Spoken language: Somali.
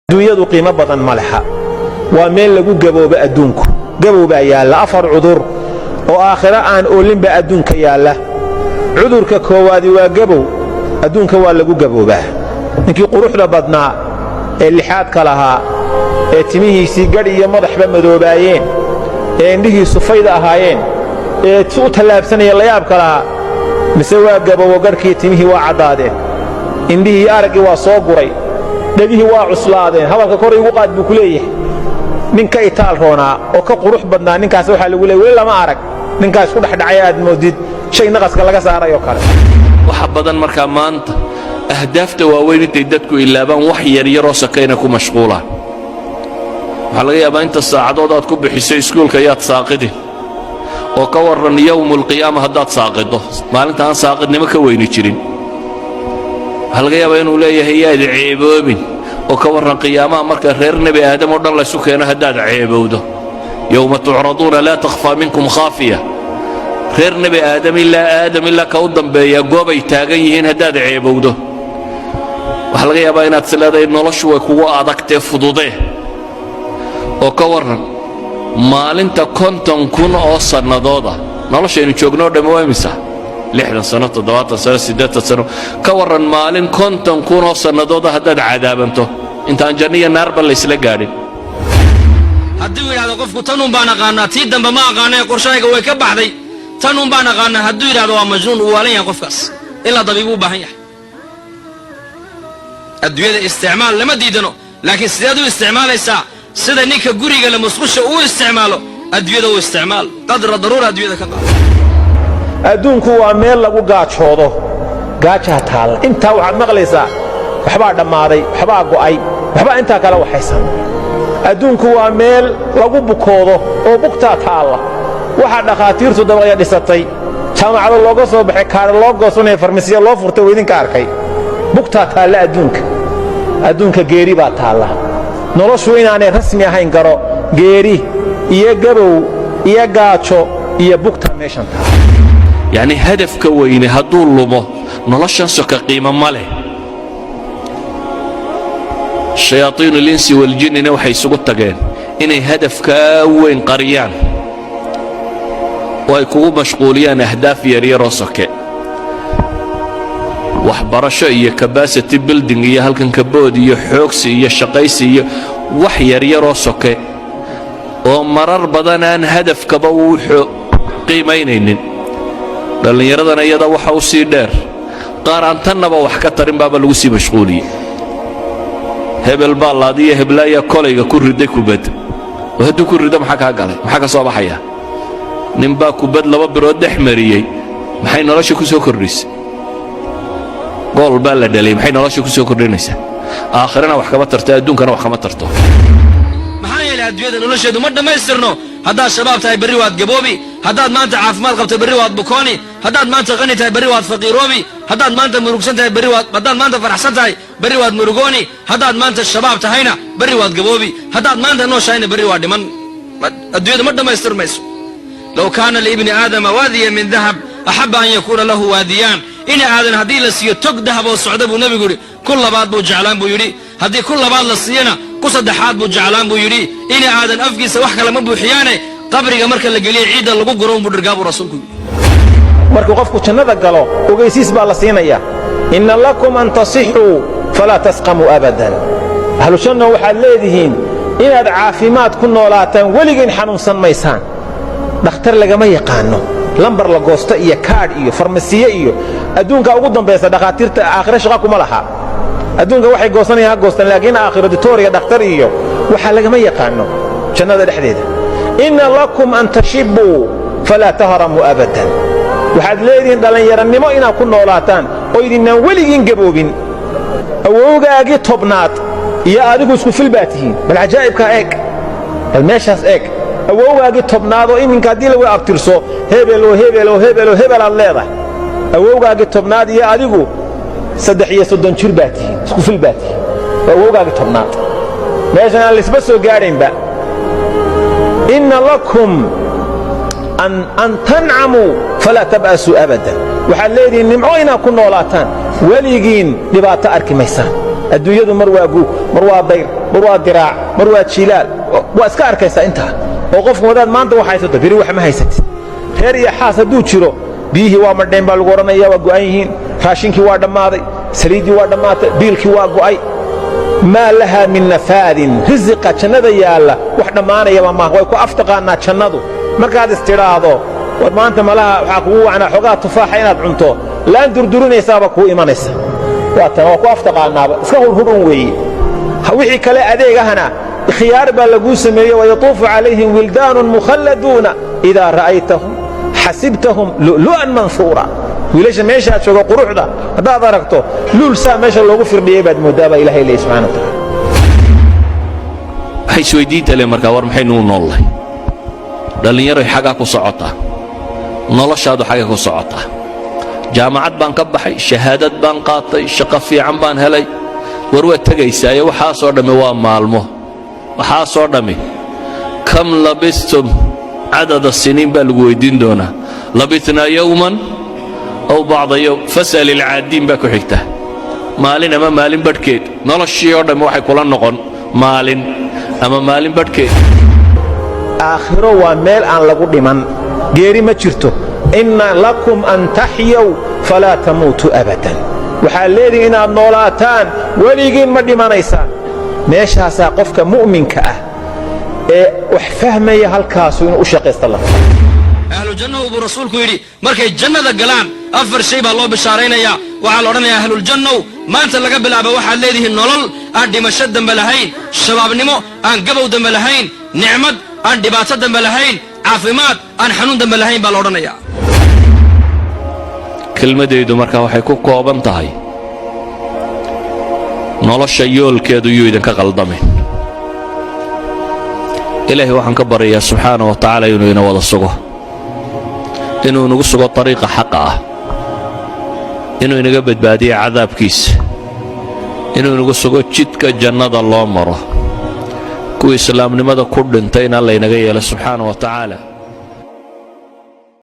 adduunyadu qiimo badan ma laha waa meel lagu gaboobo adduunku gabowbaa yaalla 4 cudur oo aakhira aan oolinba adduunka yaalla cudurka koowaadi waa gabow adduunka waa lagu gaboobaa ninkii quruxda badnaa ee lixaadka lahaa ee timihiisii gadh iyo madaxba madoobaayeen ee indhihiisu fayda ahaayeen ee u tallaabsanaya layaabka lahaa mise waa gabowo gadhkii timihii waa caddaadeen indhihii araggii waa soo guray dhegihii waa cuslaadeen hadalka kor igu qaad buu ku leeyahay ninka itaal roonaa oo ka qurux badnaa ninkaas waxaa lagu leeyahay weli lama arag ninkaas ku dhexdhacay aad moodid shay naqaska laga saarayo kale waxa badan markaa maanta ahdaafta waaweyn intay dadku ilaabaan wax yaryaroo sakayna ku mashquulaan waxaa laga yaabaa inta saacadood aad ku bixiso iskuulka yaad saaqidin oo ka warran yowmulqiyaama haddaad saaqido maalinta aan saaqidnimo ka weyni jirin waxaa laga yaabaa inuu leeyahay yaad ceeboobin oo ka warran qiyaamaha marka reer nebi aadam oo dhan laysu keeno haddaad ceebowdo yowma tucraduuna laa takhfaa minkum khaafiya reer nebi aadam ilaa ka u dambeeya goobay taagan yihiin haddaad ceebowdo waxaa laga yaabaa inaad sileedahay noloshu way kugu adagtee fududee oo ka warran maalinta 50,000 oo sannadooda noloshaynu joognoo dhamma waa imisa 60 sano 70 sano 80 sano ka warran maalin 50,000 oo sannadooda haddaad cadaabanto intaan janniya naarba laysla gaadhin haddii uu yidhahdo qofku tanuun baan aqaanaa tii dambe ma aqaanee qorshahayga way ka baxday tanuun baan aqaanaa hadduu yidhahdo waa majnuun uu waalan yahay qofkaas ilaa dabiib u baahan yahay adduunyada isticmaal lama diidano laakiin sideed u isticmaalaysaa sida ninka guriga la musqusha uu isticmaalo adduunyada u isticmaal qadra daruura adduunyada ka qaado adduunku waa meel lagu gaajoodo gaajaa taalla intaa waxaad maqlaysaa waxbaa dhammaaday waxbaa go'ay waxbaa intaa kale waxaysan adduunku waa meel lagu bukoodo oo bugtaa taalla waxaa dhakhaatiirtu dabaqya dhisatay jaamacado looga soo baxay kaadha loo goosanaya farmasiya loo furtay oo idinka arkay bugtaa taalla adduunka geeri baa taalla noloshu inaanay rasmi ahayn garo geeri iyo gabow iyo gaajo iyo bugta meeshan taalla yacni hadafka weyne hadduu lumo noloshan soka qiimo ma leh shayaatiinu linsi waljinnina waxay isugu tageen inay hadafkaa weyn qariyaan oo ay kugu mashquuliyaan ahdaaf yaryaroo soke waxbarasho iyo capacity building iyo halkan kabood iyo xoogsi iyo shaqaysi iyo wax yaryaroo soke oo marar badan aan hadafkaba uu qiimaynaynin dhallinyaradana iyada waxa u sii dheer qaar aan tannaba wax ka tarin baaba lagu sii mashquuliyey hebel baa laadiya heblaaya kolayga ku riday kubad oo hadduu ku rido maxaa kaa galay maxaa ka soo baxaya ninbaa kubad 2 birood dhex mariyey maxay nolosha ku soo kordhisay gool baa la dhalay maxay nolosha ku soo kordhinaysaa aakhirana wax kama tarto adduunkana wax kama tarto maxaa yeelay adduunyada nolosheedu ma dhammaystirno haddaad shabaab tahay berri waad gaboobi haddaad maanta caafimaad qabto berri waad bukooni haddaad maanta qani tahay berri waad faqiiroobi haddaad maanta murugsan tahay haddaad maanta faraxsan tahay berri waad murugooni haddaad maanta shabaab tahayna berri waad gaboobi haddaad maanta nooshahayna berri waa dhiman adduunyada ma dhammaystirmayso low kaana liibni aadama waadiya min dahab axabba an yakuuna lahu waadiyaan ina aadan haddii la siiyo tog dahab oo socda buu nebigu yidhi kun labaad buu jeclaan buu yidhi haddii kun labaad la siiyana ku saddexaad buu jeclaan buu yidhi ina aadan afkiisa wax kale ma buuxiyaane qabriga marka la geliya ciidda lagu guro unbuu dhirgaa buu rasuulku yidhi markuu qofku jannada galo ogeysiis baa la siinaya inna lakum an tasixuu falaa tasqamuu abadan ahlu janna waxaad leedihiin inaad caafimaad ku noolaataan weligiin xanuunsan maysaan dhakhtar lagama yaqaano lambar la goosto iyo kaadh iyo farmasiye iyo adduunka ugu dambaysa dhakhaatiirta aakhira shaqa kuma laha adduunka waxay goosanayaan ha goostaan laakiin aakhiro ditooriga dhakhtar iyo waxaa lagama yaqaano jannada dhexdeeda inna lakum an tashibuu falaa tahramuu abadan waxaad leedihiin dhallinyaranimo inaad ku noolaataan oo idinnaan weligiin gaboobin awowgaagii tobnaad iyo adigu isku fil baa tihiin bal cajaa'ibkaa eeg bal meeshaas eeg awowgaagii tobnaad oo iminka haddii lagu abtirso hebeloo hebeloo hebeloo hebel aad leedahay awowgaagii tobnaad iyo adigu 30 jir baa tihiin isku fil baa tihiin waa awowgaagii tobnaad meeshan aan laisba soo gaadhaynba inna lakum an tancamuu falaa tab'asuu abadan waxaad leedihiin nimco inaad ku noolaataan weligiin dhibaato arki maysaan adduunyadu mar waa guug mar waa dayr mar waa diraac mar waa jiilaal waa iska arkaysaa intaa oo qofku wadaad maanta wax haysato biri wax ma haysatid reer iyo xaas hadduu jiro biyihii waa madheen baa lagu odhanaya waa go'an yihiin raashinkii waa dhammaaday saliiddii waa dhammaatay biilkii waa go'ay maa lahaa min nafaadin risiqa jannada yaalla wax dhammaanayaba maaha way ku aftaqaannaa jannadu markaad istidhaahdo war maanta malaha waxaa kugu wacnaa xogaa tufaaxa inaad cunto laan durdurinaysaaba kuu imanaysa waa tan waa ku aftaqaannaaba iska hurhurun weeye wixii kale adeegahana khiyaar baa laguu sameeye wayatuufu calayhim wildaanun mukhalladuuna idaa ra'aytahum xasibtahum lu'lu'an mansuura wiilasha meeshaad jooga quruxda haddaad aragto luul saa meesha loogu firdhiyey baad mooddaa baa ilahay leeyahy subxana wa tacaala waxay isweydiinta le markaa war maxaynuu noollahay dhallinyaroy xaggaa ku socotaa noloshaadu xaggay ku socotaa jaamacad baan ka baxay shahaadad baan qaatay shaqo fiican baan helay war waad tegaysaaye waxaasoo dhammi waa maalmo waxaasoo dhammi kam labistum cadada siniin baa lagu weyddiin doonaa labitnaa yowman aw bacda yowm fas'al ilcaadiin baa ku xigta maalin ama maalin badhkeed noloshii oo dhammi waxay kula noqon maalin ama maalin badhkeed aakhiro waa meel aan lagu dhiman geeri ma jirto inna lakum an taxyaw falaa tamuutuu abadan waxaad leedihin inaad noolaataan weligiin ma dhimanaysaan meeshaasaa qofka mu'minka ah ee wax fahmaya halkaasu inuu u shaqaysta la ahlu jannahu buu rasuulku yidhi markay jannada galaan 4 shay baa loo bishaaraynayaa waxaa la odhanayaa ahluljannow maanta laga bilaaba waxaad leedihiin nolol aan dhimasho dambe lahayn shabaabnimo aan gabow dambe lahayn nicmad aan dhibaato dambe lahayn caafimaad aan xanuun dambe lahayn baa la odhanayaa kelmadaydu markaa waxay ku kooban tahay nolosha yoolkeedu yuu idinka qaldamin ilaahay waxaan ka baryayaa subxaana wa tacaala inuu ina wada sugo inuu inagu sugo ariiqa xaqa ah inuu inaga badbaadiyo cadaabkiisa inuu inagu sugo jidka jannada loo maro kuwa islaamnimada ku dhintayna laynaga yeelo subxaana wa tacaala